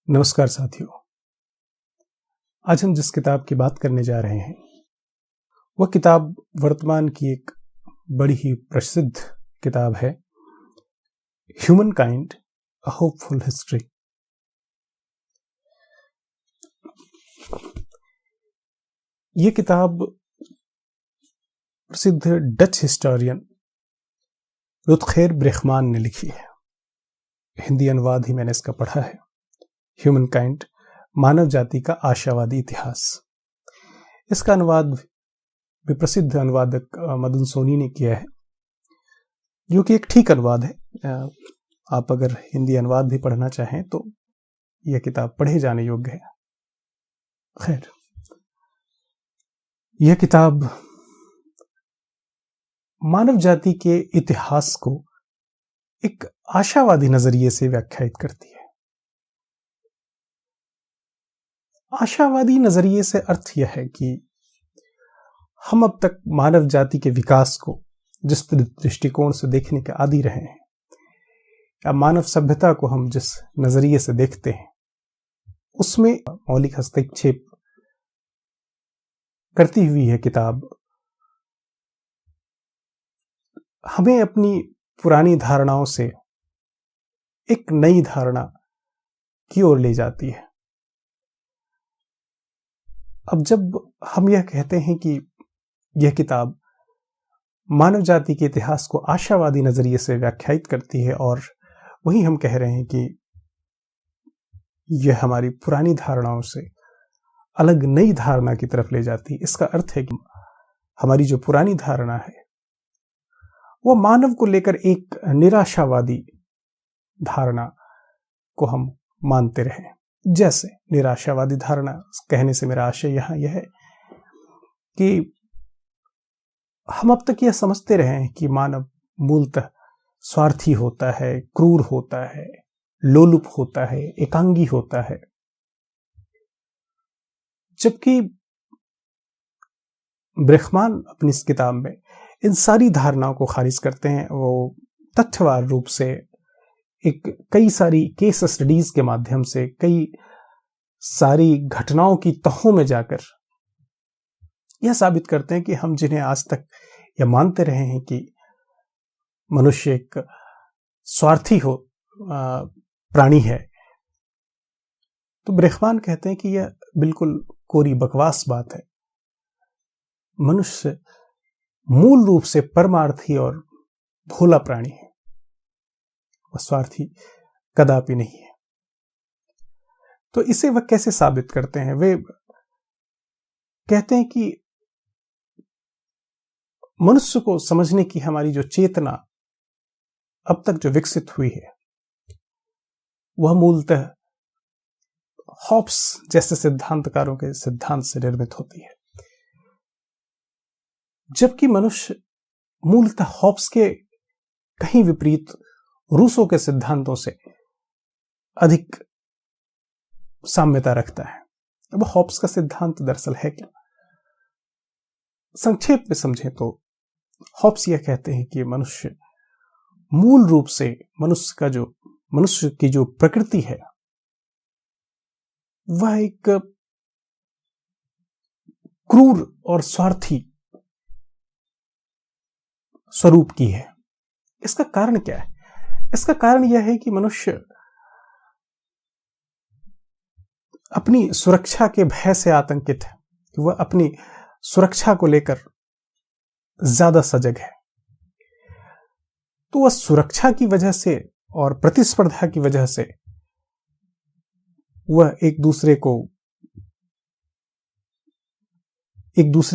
नमस्कार साथियों। आज हम जिस किताब की बात करने जा रहे हैं वह किताब वर्तमान की एक बड़ी ही प्रसिद्ध किताब है, ह्यूमन काइंड अ होपफुल हिस्ट्री। यह किताब प्रसिद्ध डच हिस्टोरियन रुटगेर ब्रेखमान ने लिखी है। हिंदी अनुवाद ही मैंने इसका पढ़ा है, ह्यूमन काइंड मानव जाति का आशावादी इतिहास। इसका अनुवाद भी प्रसिद्ध अनुवादक मदन सोनी ने किया है, जो कि एक ठीक अनुवाद है। आप अगर हिंदी अनुवाद भी पढ़ना चाहें तो यह किताब पढ़े जाने योग्य है। खैर, यह किताब मानव जाति के इतिहास को एक आशावादी नजरिए से व्याख्यायित करती है। आशावादी नजरिए से अर्थ यह है कि हम अब तक मानव जाति के विकास को जिस दृष्टिकोण से देखने के आदी रहे हैं, या मानव सभ्यता को हम जिस नजरिए से देखते हैं, उसमें मौलिक हस्तक्षेप करती हुई है किताब हमें अपनी पुरानी धारणाओं से एक नई धारणा की ओर ले जाती है। अब जब हम यह कहते हैं कि यह किताब मानव जाति के इतिहास को आशावादी नजरिए से व्याख्यायित करती है, और वहीं हम कह रहे हैं कि यह हमारी पुरानी धारणाओं से अलग नई धारणा की तरफ ले जाती है, इसका अर्थ है कि हमारी जो पुरानी धारणा है वह मानव को लेकर एक निराशावादी धारणा को हम मानते रहे। जैसे निराशावादी धारणा कहने से मेरा आशय यहां यह है कि हम अब तक यह समझते रहे हैं कि मानव मूलतः स्वार्थी होता है, क्रूर होता है, लोलुप होता है, एकांगी होता है, जबकि ब्रेखमान अपनी इस किताब में इन सारी धारणाओं को खारिज करते हैं। वो तथ्यवार रूप से कई सारी केस स्टडीज के माध्यम से, कई सारी घटनाओं की तहों में जाकर यह साबित करते हैं कि हम जिन्हें आज तक यह मानते रहे हैं कि मनुष्य एक स्वार्थी प्राणी है, तो ब्रेखमान कहते हैं कि यह बिल्कुल कोरी बकवास बात है। मनुष्य मूल रूप से परमार्थी और भोला प्राणी है, वह स्वार्थी कदापि नहीं है। तो इसे वह कैसे साबित करते हैं? वे कहते हैं कि मनुष्य को समझने की हमारी जो चेतना अब तक जो विकसित हुई है वह मूलतः हॉब्स जैसे सिद्धांतकारों के सिद्धांत से निर्मित होती है, जबकि मनुष्य मूलतः हॉब्स के कहीं विपरीत रूसो के सिद्धांतों से अधिक साम्यता रखता है। अब हॉब्स का सिद्धांत दरअसल है क्या? संक्षेप में समझें तो हॉब्स यह कहते हैं कि मनुष्य मूल रूप से मनुष्य की जो प्रकृति है वह एक क्रूर और स्वार्थी स्वरूप की है। इसका कारण क्या है? इसका कारण यह है कि मनुष्य अपनी सुरक्षा के भय से आतंकित है, कि वह अपनी सुरक्षा को लेकर ज्यादा सजग है। तो वह सुरक्षा की वजह से और प्रतिस्पर्धा की वजह से वह एक दूसरे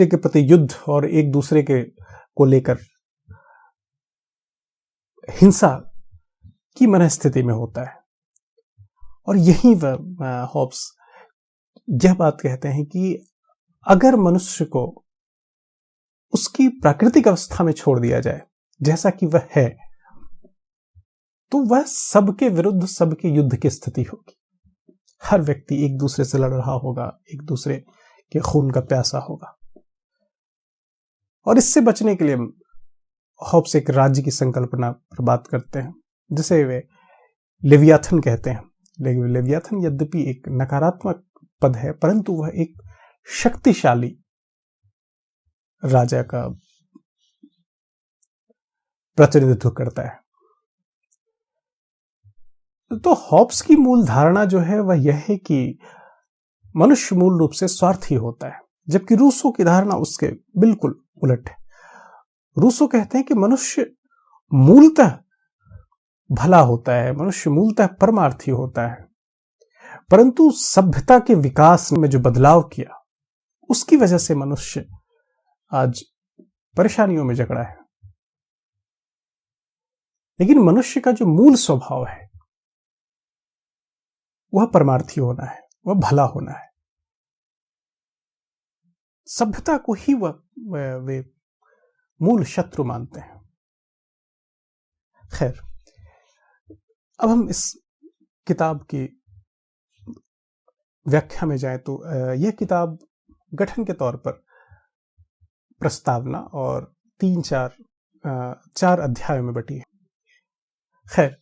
के प्रति युद्ध और एक दूसरे को लेकर हिंसा की मनस्थिति में होता है। और यही वह हॉब्स यह बात कहते हैं कि अगर मनुष्य को उसकी प्राकृतिक अवस्था में छोड़ दिया जाए जैसा कि वह है, तो वह सबके विरुद्ध सबके युद्ध की स्थिति होगी। हर व्यक्ति एक दूसरे से लड़ रहा होगा, एक दूसरे के खून का प्यासा होगा। और इससे बचने के लिए हॉब्स एक राज्य की संकल्पना पर बात करते हैं, जिसे वे लेवियाथन कहते हैं। लेवियाथन यद्यपि एक नकारात्मक पद है, परंतु वह एक शक्तिशाली राजा का प्रतिनिधित्व करता है। तो हॉब्स की मूल धारणा जो है वह यह है कि मनुष्य मूल रूप से स्वार्थी होता है, जबकि रूसो की धारणा उसके बिल्कुल उलट है। रूसो कहते हैं कि मनुष्य मूलतः भला होता है, मनुष्य मूलतः परमार्थी होता है, परंतु सभ्यता के विकास में जो बदलाव किया उसकी वजह से मनुष्य आज परेशानियों में जकड़ा है। लेकिन मनुष्य का जो मूल स्वभाव है वह परमार्थी होना है, वह भला होना है। सभ्यता को ही वे मूल शत्रु मानते हैं। खैर, अब हम इस किताब की व्याख्या में जाएं तो यह किताब गठन के तौर पर प्रस्तावना और 4 अध्यायों में बटी है। खैर,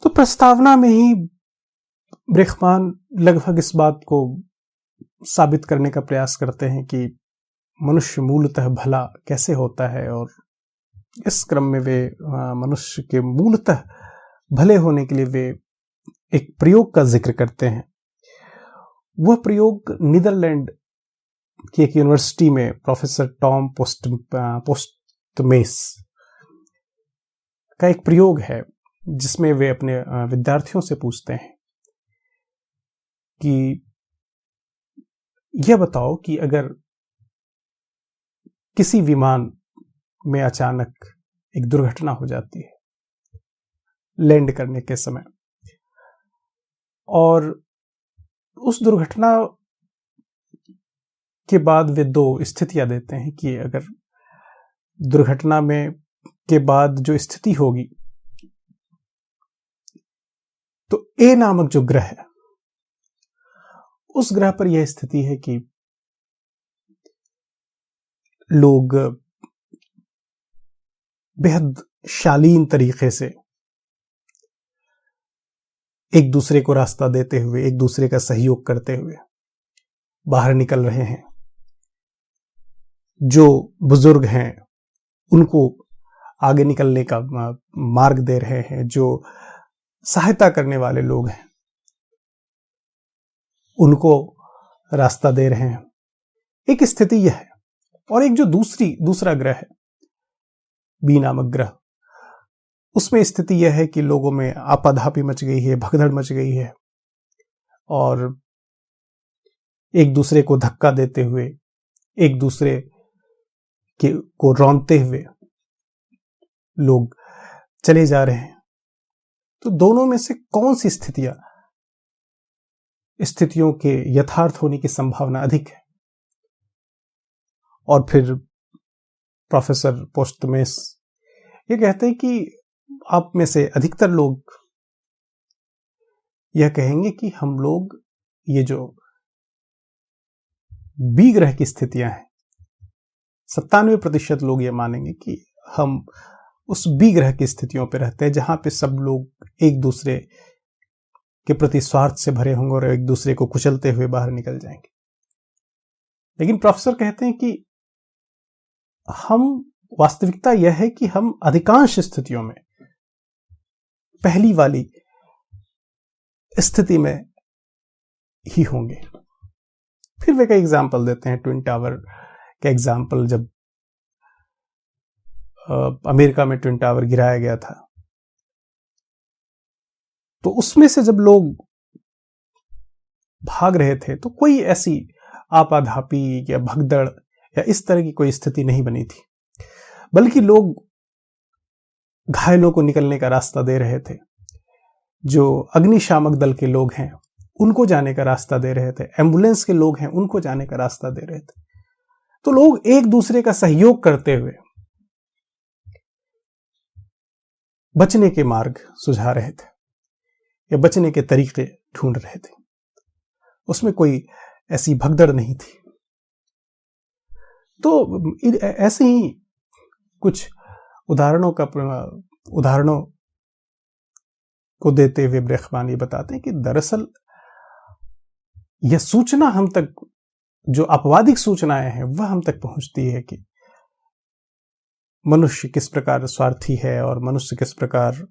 तो प्रस्तावना में ही ब्रेखमान लगभग इस बात को साबित करने का प्रयास करते हैं कि मनुष्य मूलतः भला कैसे होता है, और इस क्रम में वे मनुष्य के मूलतः भले होने के लिए वे एक प्रयोग का जिक्र करते हैं। वह प्रयोग नीदरलैंड की एक यूनिवर्सिटी में प्रोफेसर टॉम पोस्टमेस का एक प्रयोग है, जिसमें वे अपने विद्यार्थियों से पूछते हैं कि यह बताओ कि अगर किसी विमान में अचानक एक दुर्घटना हो जाती है लैंड करने के समय, और उस दुर्घटना के बाद वे 2 स्थितियां देते हैं कि अगर दुर्घटना में के बाद जो स्थिति होगी तो ए नामक जो ग्रह है उस ग्रह पर यह स्थिति है कि लोग बेहद शालीन तरीके से एक दूसरे को रास्ता देते हुए, एक दूसरे का सहयोग करते हुए बाहर निकल रहे हैं। जो बुजुर्ग हैं उनको आगे निकलने का मार्ग दे रहे हैं, जो सहायता करने वाले लोग हैं उनको रास्ता दे रहे हैं। एक स्थिति यह है। और एक जो दूसरा ग्रह है, बी नामक ग्रह, उसमें स्थिति यह है कि लोगों में आपाधापी मच गई है, भगदड़ मच गई है, और एक दूसरे को धक्का देते हुए, एक दूसरे को रौंदते हुए लोग चले जा रहे हैं। तो दोनों में से कौन सी स्थितियों के यथार्थ होने की संभावना अधिक है? और फिर प्रोफेसर पोस्टमेस ये कहते हैं कि आप में से अधिकतर लोग यह कहेंगे कि हम लोग ये जो बी ग्रह की स्थितियां हैं, 97% लोग ये मानेंगे कि हम उस बी ग्रह की स्थितियों पर रहते हैं, जहां पे सब लोग एक दूसरे के प्रति स्वार्थ से भरे होंगे और एक दूसरे को कुचलते हुए बाहर निकल जाएंगे। लेकिन प्रोफेसर कहते हैं कि वास्तविकता यह है कि हम अधिकांश स्थितियों में पहली वाली स्थिति में ही होंगे। फिर वे कई एग्जाम्पल देते हैं। ट्विन टावर का एग्जाम्पल, जब अमेरिका में ट्विन टावर गिराया गया था, तो उसमें से जब लोग भाग रहे थे तो कोई ऐसी आपाधापी या भगदड़ या इस तरह की कोई स्थिति नहीं बनी थी, बल्कि लोग घायलों को निकलने का रास्ता दे रहे थे। जो अग्निशामक दल के लोग हैं उनको जाने का रास्ता दे रहे थे, एम्बुलेंस के लोग हैं उनको जाने का रास्ता दे रहे थे। तो लोग एक दूसरे का सहयोग करते हुए बचने के मार्ग सुझा रहे थे या बचने के तरीके ढूंढ रहे थे। उसमें कोई ऐसी भगदड़ नहीं थी। तो ऐसे ही कुछ उदाहरणों को देते हुए ब्रह्मान ये बताते हैं कि दरअसल यह सूचना हम तक, जो अपवादिक सूचनाएं हैं वह हम तक पहुंचती है कि मनुष्य किस प्रकार स्वार्थी है और मनुष्य किस प्रकार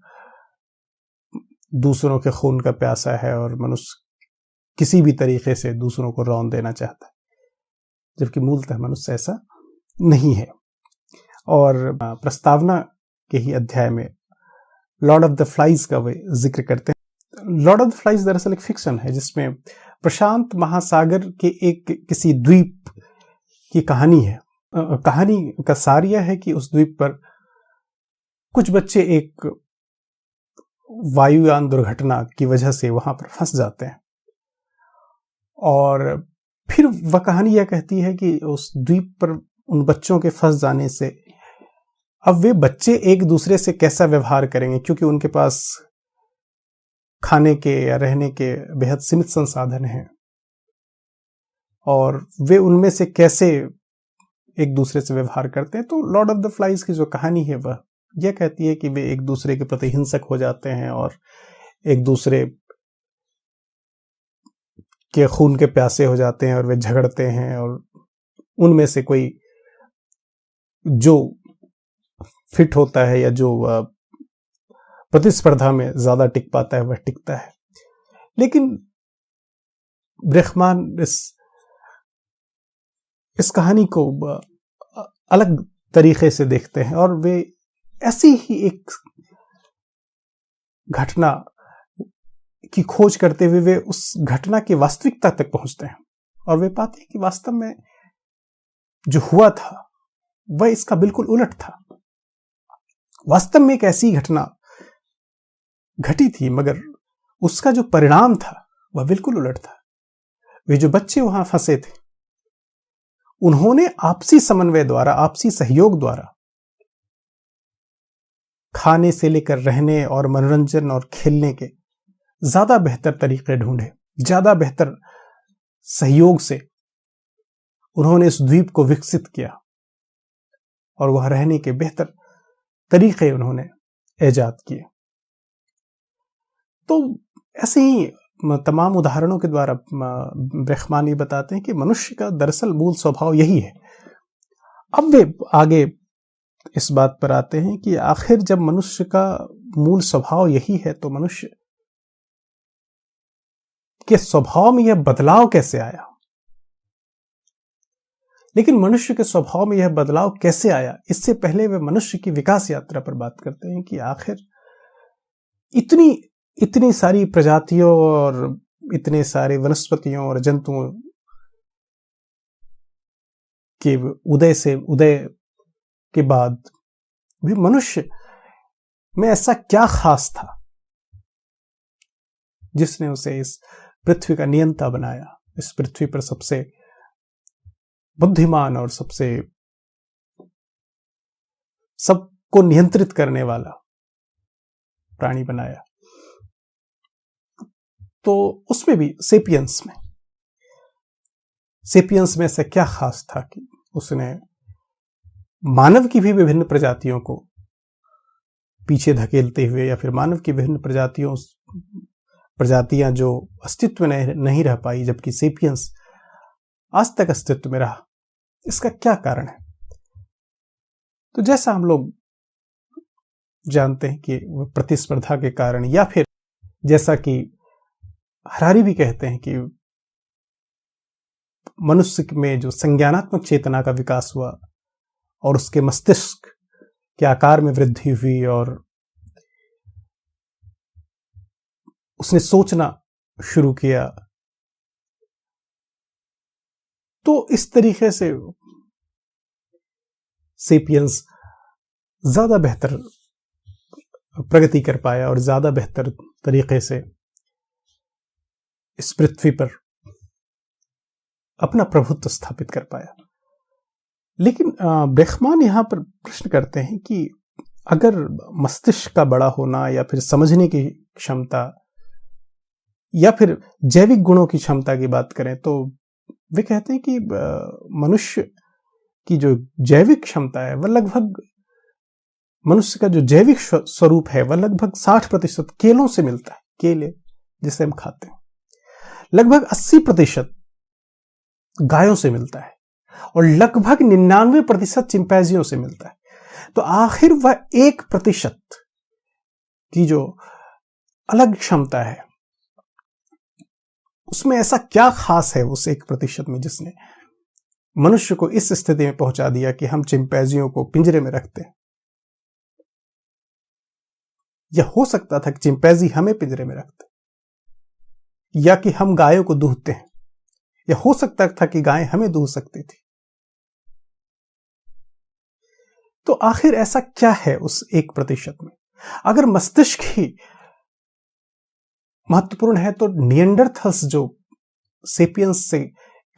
दूसरों के खून का प्यासा है और मनुष्य किसी भी तरीके से दूसरों को रौंद देना चाहता है, जबकि मूलतः मनुष्य ऐसा नहीं है। और प्रस्तावना के ही अध्याय में लॉर्ड ऑफ द फ्लाइज का वे जिक्र करते हैं। लॉर्ड ऑफ द फ्लाइज दरअसल एक फिक्शन है जिसमें प्रशांत महासागर के एक किसी द्वीप की कहानी है। कहानी का सार यह है कि उस द्वीप पर कुछ बच्चे एक वायुयान दुर्घटना की वजह से वहां पर फंस जाते हैं, और फिर वह कहानी यह कहती है कि उस द्वीप पर उन बच्चों के फंस जाने से अब वे बच्चे एक दूसरे से कैसा व्यवहार करेंगे, क्योंकि उनके पास खाने के या रहने के बेहद सीमित संसाधन हैं, और वे उनमें से कैसे एक दूसरे से व्यवहार करते हैं। तो लॉर्ड ऑफ द फ्लाइज की जो कहानी है वह यह कहती है कि वे एक दूसरे के प्रति हिंसक हो जाते हैं और एक दूसरे के खून के प्यासे हो जाते हैं और वे झगड़ते हैं, और उनमें से कोई जो फिट होता है या जो प्रतिस्पर्धा में ज्यादा टिक पाता है वह टिकता है। लेकिन ब्रह्मान इस कहानी को अलग तरीके से देखते हैं, और वे ऐसी ही एक घटना की खोज करते हुए वे उस घटना की वास्तविकता तक पहुंचते हैं, और वे पाते हैं कि वास्तव में जो हुआ था वह इसका बिल्कुल उलट था। वास्तव में एक ऐसी घटना घटी थी, मगर उसका जो परिणाम था वह बिल्कुल उलट था। वे जो बच्चे वहां फंसे थे, उन्होंने आपसी समन्वय द्वारा, आपसी सहयोग द्वारा खाने से लेकर रहने और मनोरंजन और खेलने के ज्यादा बेहतर तरीके ढूंढे। ज्यादा बेहतर सहयोग से उन्होंने इस द्वीप को विकसित किया और वह रहने के बेहतर तरीके उन्होंने ऐजाद किए। तो ऐसे ही तमाम उदाहरणों के द्वारा ब्रह्मान ये बताते हैं कि मनुष्य का दरअसल मूल स्वभाव यही है। अब वे आगे इस बात पर आते हैं कि आखिर जब मनुष्य का मूल स्वभाव यही है तो मनुष्य के स्वभाव में यह बदलाव कैसे आया। लेकिन मनुष्य के स्वभाव में यह बदलाव कैसे आया, इससे पहले वे मनुष्य की विकास यात्रा पर बात करते हैं कि आखिर इतनी सारी प्रजातियों और इतने सारे वनस्पतियों और जंतुओं के उदय के बाद भी मनुष्य में ऐसा क्या खास था जिसने उसे इस पृथ्वी का नियंता बनाया, इस पृथ्वी पर सबसे बुद्धिमान और सबको नियंत्रित करने वाला प्राणी बनाया। तो उसमें भी सेपियंस में ऐसा क्या खास था कि उसने मानव की भी विभिन्न प्रजातियों को पीछे धकेलते हुए, या फिर मानव की विभिन्न प्रजातियां जो अस्तित्व में नहीं रह पाई जबकि सेपियंस आज तक अस्तित्व में रहा, इसका क्या कारण है। तो जैसा हम लोग जानते हैं कि प्रतिस्पर्धा के कारण, या फिर जैसा कि हरारी भी कहते हैं कि मनुष्य में जो संज्ञानात्मक चेतना का विकास हुआ और उसके मस्तिष्क के आकार में वृद्धि हुई और उसने सोचना शुरू किया, तो इस तरीके से सेपियंस ज्यादा बेहतर प्रगति कर पाया और ज्यादा बेहतर तरीके से इस पृथ्वी पर अपना प्रभुत्व स्थापित कर पाया। लेकिन ब्रह्मान यहां पर प्रश्न करते हैं कि अगर मस्तिष्क का बड़ा होना या फिर समझने की क्षमता या फिर जैविक गुणों की क्षमता की बात करें, तो वे कहते हैं कि मनुष्य की जो जैविक क्षमता है वह लगभग मनुष्य का जो जैविक स्वरूप है वह लगभग 60% केलों से मिलता है, केले जिसे हम खाते हैं। लगभग 80% गायों से मिलता है और लगभग 99% चिंपैंजियों से मिलता है। तो आखिर वह 1% की जो अलग क्षमता है, उसमें ऐसा क्या खास है उस 1% में जिसने मनुष्य को इस स्थिति में पहुंचा दिया कि हम चिंपैंजियों को पिंजरे में रखते हैं। यह हो सकता था कि चिंपैंजी हमें पिंजरे में रखते, या कि हम गायों को दूहते हैं, या हो सकता था कि गायें हमें दूह सकती थी। तो आखिर ऐसा क्या है उस 1% में? अगर मस्तिष्क ही महत्वपूर्ण है तो निएंडरथल्स जो सेपियंस से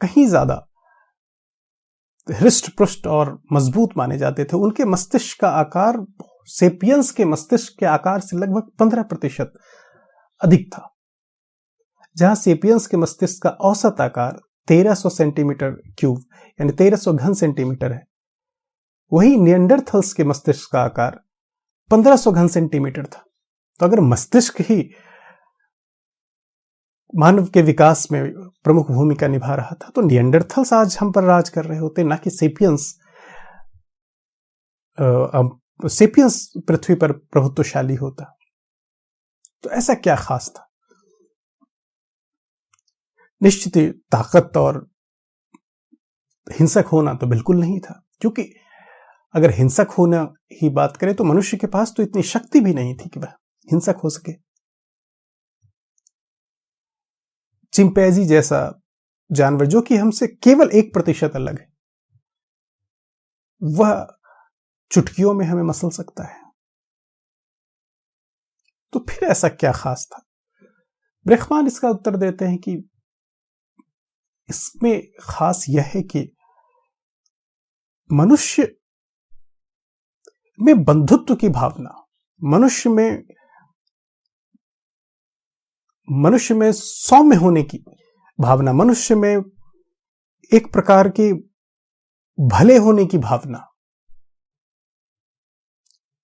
कहीं ज्यादा हृष्ट पुष्ट और मजबूत माने जाते थे, उनके मस्तिष्क का आकार सेपियंस के मस्तिष्क के आकार से लगभग 15% अधिक था। जहां सेपियंस के मस्तिष्क का औसत आकार 1300 सेंटीमीटर क्यूब यानी 1300 घन सेंटीमीटर है, वहीं निएंडरथल्स के मस्तिष्क का आकार 1500 घन सेंटीमीटर था। तो अगर मस्तिष्क ही मानव के विकास में प्रमुख भूमिका निभा रहा था तो निएंडरथल्स आज हम पर राज कर रहे होते, ना कि सेपियंस। सेपियंस पृथ्वी पर प्रभुत्वशाली होता। तो ऐसा क्या खास था? निश्चित ही ताकत और हिंसक होना तो बिल्कुल नहीं था, क्योंकि अगर हिंसक होना ही बात करें तो मनुष्य के पास तो इतनी शक्ति भी नहीं थी कि वह हिंसक हो सके। चिंपैंजी जैसा जानवर जो कि हमसे केवल 1% अलग है, वह चुटकियों में हमें मसल सकता है। तो फिर ऐसा क्या खास था? ब्रेखमान इसका उत्तर देते हैं कि इसमें खास यह है कि मनुष्य में बंधुत्व की भावना, मनुष्य में सौम्य होने की भावना, मनुष्य में एक प्रकार की भले होने की भावना,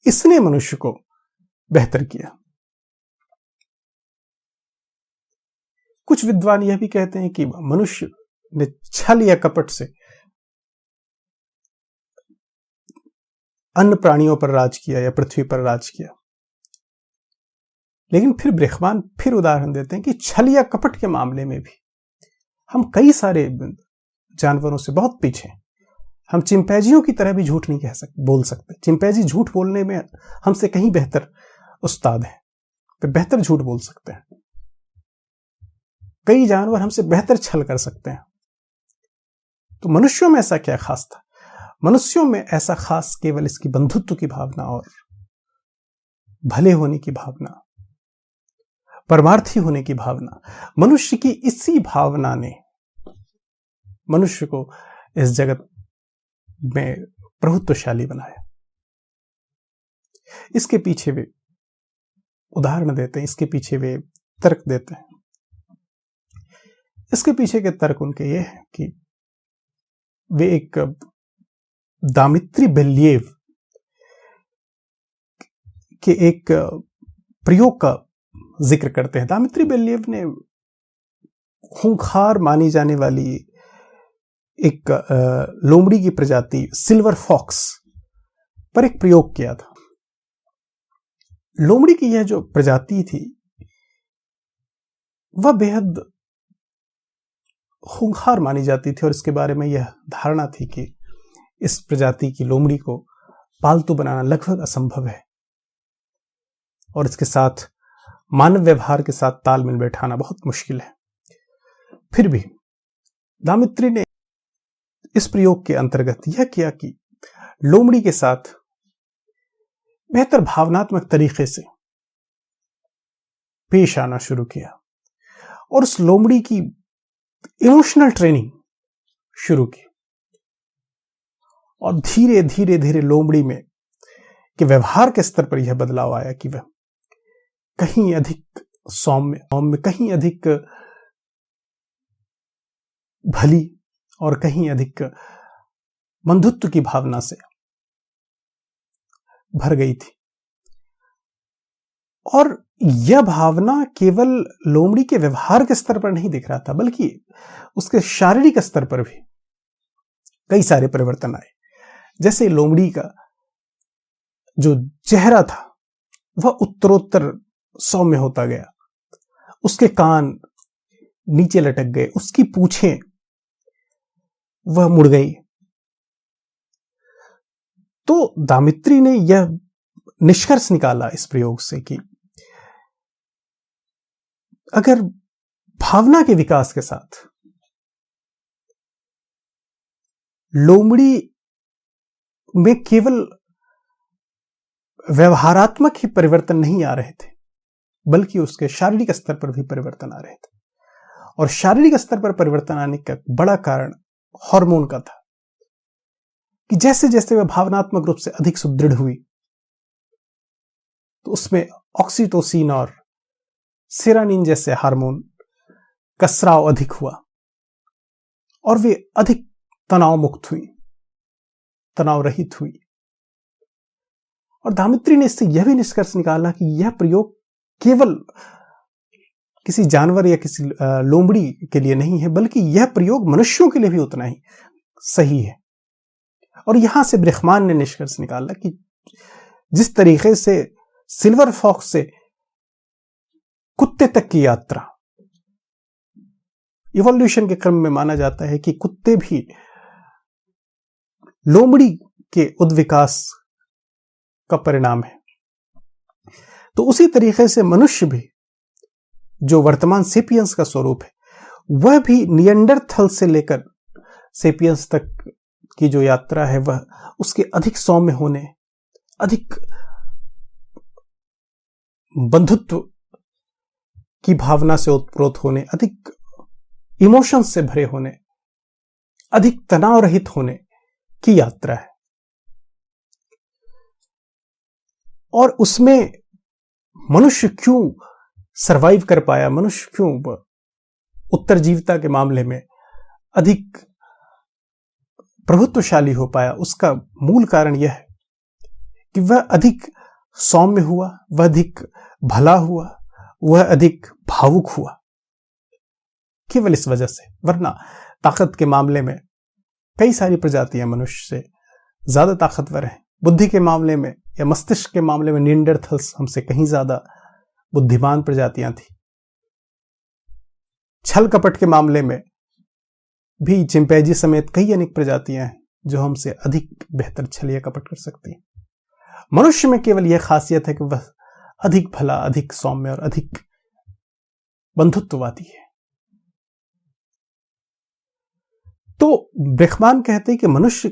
इसने मनुष्य को बेहतर किया। कुछ विद्वान यह भी कहते हैं कि मनुष्य ने छल या कपट से अन्य प्राणियों पर राज किया या पृथ्वी पर राज किया। लेकिन फिर ब्रेखमान फिर उदाहरण देते हैं कि छल या कपट के मामले में भी हम कई सारे जानवरों से बहुत पीछे हैं। हम चिंपैंजियों की तरह भी झूठ नहीं बोल सकते। चिंपैंजी झूठ बोलने में हमसे कहीं बेहतर उस्ताद हैं, वे बेहतर झूठ बोल सकते हैं। कई जानवर हमसे बेहतर छल कर सकते हैं। तो मनुष्यों में ऐसा क्या खास था? मनुष्यों में ऐसा खास केवल इसकी बंधुत्व की भावना और भले होने की भावना, परमार्थी होने की भावना। मनुष्य की इसी भावना ने मनुष्य को इस जगत में प्रभुत्वशाली बनाया। इसके पीछे वे उदाहरण देते हैं, इसके पीछे वे तर्क देते हैं। इसके पीछे के तर्क उनके ये है कि वे एक दामित्री बेल्येव के एक प्रयोग का जिक्र करते हैं। दामित्री बेल्येव ने खूंखार मानी जाने वाली एक लोमड़ी की प्रजाति सिल्वर फॉक्स पर एक प्रयोग किया था। लोमड़ी की यह जो प्रजाति थी वह बेहद खूंखार मानी जाती थी और इसके बारे में यह धारणा थी कि इस प्रजाति की लोमड़ी को पालतू बनाना लगभग असंभव है और इसके साथ मानव व्यवहार के साथ तालमेल बैठाना बहुत मुश्किल है। फिर भी दामित्री ने इस प्रयोग के अंतर्गत यह किया कि लोमड़ी के साथ बेहतर भावनात्मक तरीके से पेश आना शुरू किया और उस लोमड़ी की इमोशनल ट्रेनिंग शुरू की और धीरे धीरे धीरे लोमड़ी में के व्यवहार के स्तर पर यह बदलाव आया कि वह कहीं अधिक सौम्य, कहीं अधिक भली और कहीं अधिक बंधुत्व की भावना से भर गई थी। और यह भावना केवल लोमड़ी के व्यवहार के स्तर पर नहीं दिख रहा था, बल्कि उसके शारीरिक स्तर पर भी कई सारे परिवर्तन आए। जैसे लोमड़ी का जो चेहरा था वह उत्तरोत्तर सौम्य होता गया, उसके कान नीचे लटक गए, उसकी पूंछें वह मुड़ गई। तो दामित्री ने यह निष्कर्ष निकाला इस प्रयोग से कि अगर भावना के विकास के साथ लोमड़ी में केवल व्यवहारात्मक ही परिवर्तन नहीं आ रहे थे, बल्कि उसके शारीरिक स्तर पर भी परिवर्तन आ रहे थे। और शारीरिक स्तर पर परिवर्तन आने का बड़ा कारण हार्मोन का था कि जैसे जैसे वह भावनात्मक रूप से अधिक सुदृढ़ हुई, तो उसमें ऑक्सीटोसिन और सेरोटोनिन जैसे हार्मोन का स्राव अधिक हुआ और वे अधिक तनाव मुक्त हुई, तनाव रहित हुई। और दामित्री ने इससे यह भी निष्कर्ष निकाला कि यह प्रयोग केवल किसी जानवर या किसी लोमड़ी के लिए नहीं है, बल्कि यह प्रयोग मनुष्यों के लिए भी उतना ही सही है। और यहां से ब्रेखमान ने निष्कर्ष निकाला कि जिस तरीके से सिल्वर फॉक्स से कुत्ते तक की यात्रा इवोल्यूशन के क्रम में माना जाता है कि कुत्ते भी लोमड़ी के उद्विकास का परिणाम है, तो उसी तरीके से मनुष्य भी, जो वर्तमान सेपियंस का स्वरूप है, वह भी निएंडरथल से लेकर सेपियंस तक की जो यात्रा है वह उसके अधिक सौम्य होने, अधिक बंधुत्व की भावना से उत्प्रोत होने, अधिक इमोशंस से भरे होने, अधिक तनाव रहित होने की यात्रा है। और उसमें मनुष्य क्यों सरवाइव कर पाया, मनुष्य क्यों उत्तरजीविता के मामले में अधिक प्रभुत्वशाली हो पाया, उसका मूल कारण यह है कि वह अधिक सौम्य हुआ, वह अधिक भला हुआ, वह अधिक भावुक हुआ। केवल इस वजह से, वरना ताकत के मामले में कई सारी प्रजातियां मनुष्य से ज्यादा ताकतवर हैं। बुद्धि के मामले में या मस्तिष्क के मामले में निएंडरथल्स हमसे कहीं ज्यादा बुद्धिमान प्रजातियां थी। छल कपट के मामले में भी चिंपैंजी समेत कई अनेक प्रजातियां हैं जो हमसे अधिक बेहतर छल या कपट कर सकती हैं। मनुष्य में केवल यह खासियत है कि वह अधिक भला, अधिक सौम्य और अधिक बंधुत्ववादी है। तो ब्रेखमान कहते हैं कि मनुष्य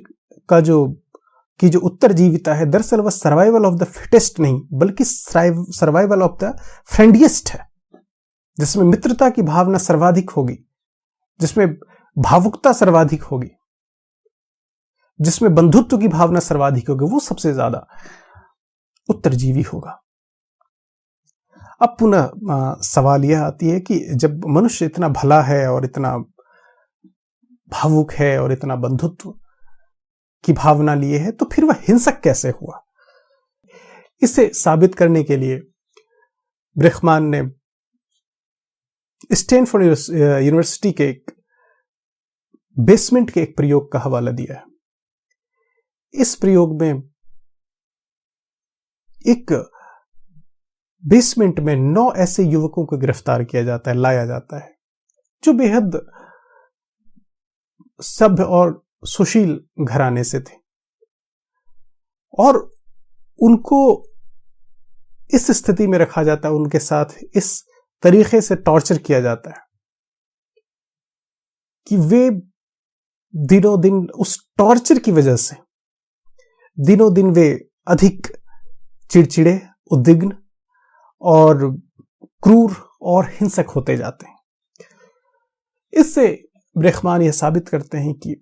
का जो उत्तरजीविता है, दरअसल वह सर्वाइवल ऑफ द फिटेस्ट नहीं, बल्कि सर्वाइवल ऑफ द फ्रेंडलिएस्ट है, जिसमें मित्रता की भावना सर्वाधिक होगी, जिसमें भावुकता सर्वाधिक होगी, जिसमें बंधुत्व की भावना सर्वाधिक होगी, वो सबसे ज्यादा उत्तरजीवी होगा। अब पुनः सवाल यह आती है कि जब मनुष्य इतना भला है और इतना भावुक है और इतना बंधुत्व की भावना लिए है, तो फिर वह हिंसक कैसे हुआ? इसे साबित करने के लिए ब्रेखमान ने स्टैनफोर्ड यूनिवर्सिटी के एक बेसमेंट के एक प्रयोग का हवाला दिया है। इस प्रयोग में एक बेसमेंट में 9 ऐसे युवकों को गिरफ्तार किया जाता है, लाया जाता है, जो बेहद सभ्य और सुशील घराने से थे, और उनको इस स्थिति में रखा जाता है, उनके साथ इस तरीके से टॉर्चर किया जाता है कि वे दिनों दिन उस टॉर्चर की वजह से दिनों दिन वे अधिक चिड़चिड़े, उद्विग्न और क्रूर और हिंसक होते जाते हैं। इससे ब्रेखमान यह साबित करते हैं कि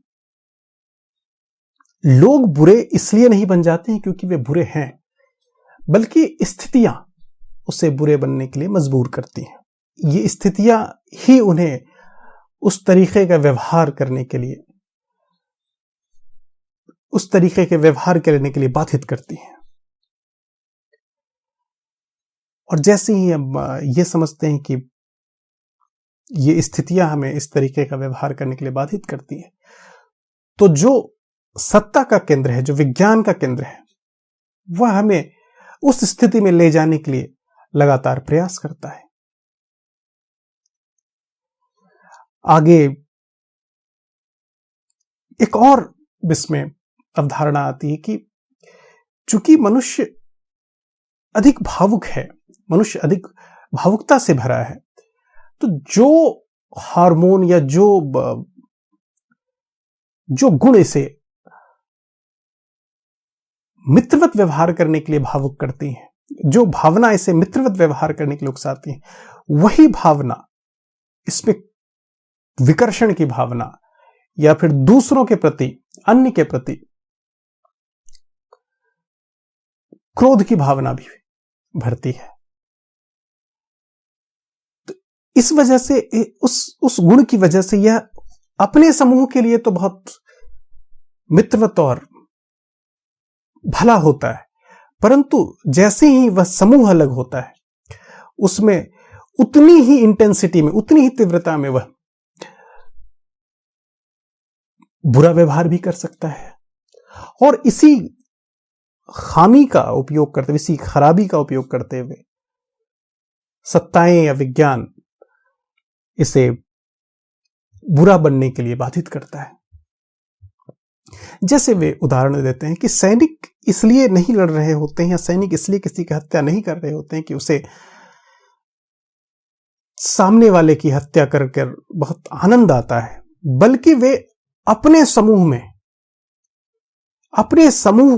लोग बुरे इसलिए नहीं बन जाते हैं क्योंकि वे बुरे हैं, बल्कि स्थितियां उसे बुरे बनने के लिए मजबूर करती हैं। ये स्थितियां ही उन्हें उस तरीके का व्यवहार करने के लिए, उस तरीके के व्यवहार करने के लिए बाधित करती हैं। और जैसे ही हम ये समझते हैं कि ये स्थितियां हमें इस तरीके का व्यवहार करने के लिए बाधित करती हैं, तो जो सत्ता का केंद्र है, जो विज्ञान का केंद्र है, वह हमें उस स्थिति में ले जाने के लिए लगातार प्रयास करता है। आगे एक और इसमें अवधारणा आती है कि चूंकि मनुष्य अधिक भावुक है, मनुष्य अधिक भावुकता से भरा है, तो जो हार्मोन या जो गुण इसे मित्रवत व्यवहार करने के लिए भावुक करती हैं, जो भावना इसे मित्रवत व्यवहार करने के लिए उकसाती है, वही भावना इसमें विकर्षण की भावना या फिर दूसरों के प्रति, अन्य के प्रति क्रोध की भावना भी भरती है। तो इस वजह से उस गुण की वजह से यह अपने समूह के लिए तो बहुत मित्रवत और भला होता है, परंतु जैसे ही वह समूह अलग होता है, उसमें उतनी ही इंटेंसिटी में, उतनी ही तीव्रता में वह बुरा व्यवहार भी कर सकता है। और इसी खामी का उपयोग करते हुए, इसी खराबी का उपयोग करते हुए सत्ताएं या विज्ञान इसे बुरा बनने के लिए बाधित करता है। जैसे वे उदाहरण देते हैं कि सैनिक इसलिए नहीं लड़ रहे होते हैं, या सैनिक इसलिए किसी की हत्या नहीं कर रहे होते हैं कि उसे सामने वाले की हत्या कर बहुत आनंद आता है, बल्कि वे अपने समूह में, अपने समूह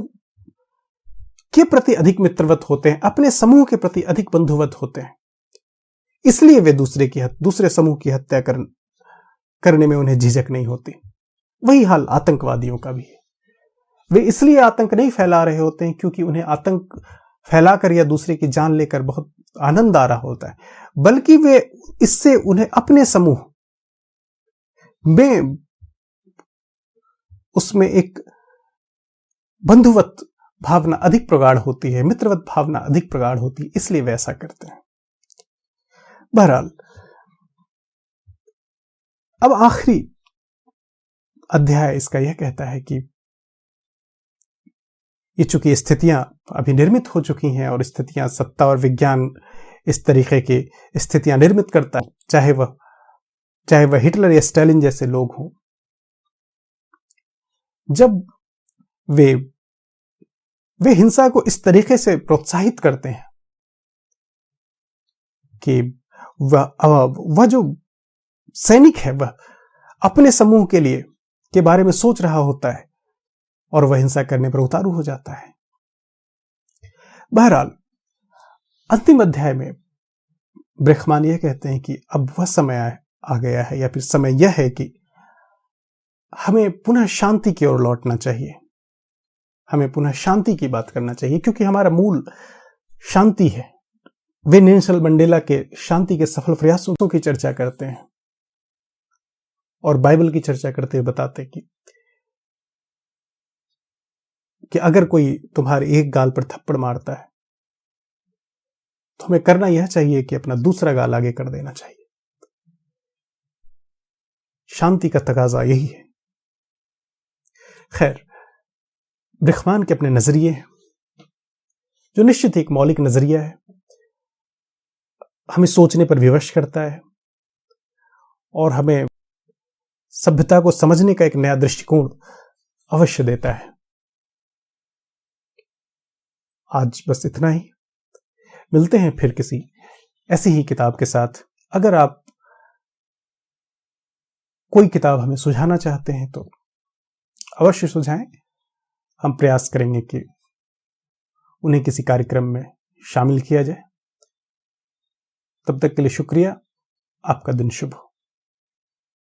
के प्रति अधिक मित्रवत होते हैं, अपने समूह के प्रति अधिक बंधुवत होते हैं, इसलिए वे दूसरे समूह की हत्या करने में उन्हें झिझक नहीं होती। वही हाल आतंकवादियों का भी है। वे इसलिए आतंक नहीं फैला रहे होते हैं क्योंकि उन्हें आतंक फैलाकर या दूसरे की जान लेकर बहुत आनंद आ रहा होता है, बल्कि वे इससे उन्हें अपने समूह में उसमें एक बंधुवत भावना अधिक प्रगाढ़ होती है, मित्रवत भावना अधिक प्रगाढ़ होती है, इसलिए वे ऐसा करते हैं। बहरहाल, अब आखिरी अध्याय इसका यह कहता है कि ये चूंकि स्थितियां अभी निर्मित हो चुकी हैं, और स्थितियां, सत्ता और विज्ञान इस तरीके की स्थितियां निर्मित करता है, चाहे वह हिटलर या स्टालिन जैसे लोग हों, जब वे हिंसा को इस तरीके से प्रोत्साहित करते हैं कि वह जो सैनिक है वह अपने समूह के बारे में सोच रहा होता है, और वह हिंसा करने पर उतारू हो जाता है। बहरहाल, अंतिम अध्याय में ब्रेखमान यह कहते हैं कि अब वह समय आ गया है, या फिर समय यह है कि हमें पुनः शांति की ओर लौटना चाहिए, हमें पुनः शांति की बात करना चाहिए, क्योंकि हमारा मूल शांति है। वे नेल्सन मंडेला के शांति के सफल प्रयासों की चर्चा करते हैं, और बाइबल की चर्चा करते हुए बताते हैं कि अगर कोई तुम्हारे एक गाल पर थप्पड़ मारता है, तो हमें करना यह चाहिए कि अपना दूसरा गाल आगे कर देना चाहिए। शांति का तकाजा यही है। खैर, ब्रेखमान के अपने नजरिए हैं, जो निश्चित ही एक मौलिक नजरिया है, हमें सोचने पर विवश करता है, और हमें सभ्यता को समझने का एक नया दृष्टिकोण अवश्य देता है। आज बस इतना ही। मिलते हैं फिर किसी ऐसी ही किताब के साथ। अगर आप कोई किताब हमें सुझाना चाहते हैं तो अवश्य सुझाएं। हम प्रयास करेंगे कि उन्हें किसी कार्यक्रम में शामिल किया जाए। तब तक के लिए शुक्रिया। आपका दिन शुभ हो।